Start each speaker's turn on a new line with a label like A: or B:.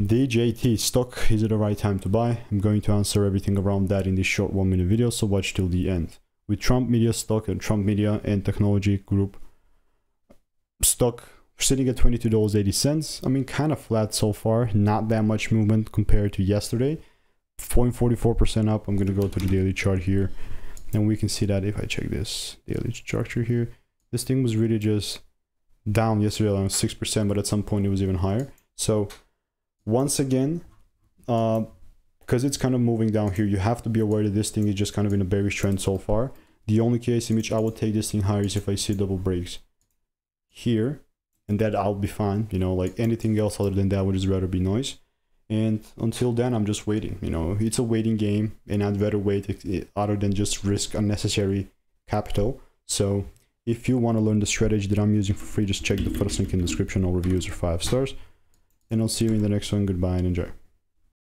A: DJT Stock, is it the right time to buy? I'm going to answer everything around that in this short 1-minute video, so watch till the end. With Trump Media stock and Trump Media and Technology Group stock sitting at $22.80. I mean, kind of flat so far, not that much movement compared to yesterday. 0.44% up. I'm going to go to the daily chart here, and we can see that if I check this daily structure here, this thing was really just down yesterday around 6%, but at some point it was even higher. So once again, because it's kind of moving down here, you have to be aware that this thing is just kind of in a bearish trend so far. The only case in which I would take this thing higher is if I see double breaks here, and that I'll be fine. You know, like anything else other than that would just rather be noise. And until then, I'm just waiting. You know, it's a waiting game, and I'd rather wait other than just risk unnecessary capital. So if you want to learn the strategy that I'm using for free, just check the first link in the description. All reviews are 5 stars. And I'll see you in the next one. Goodbye and enjoy.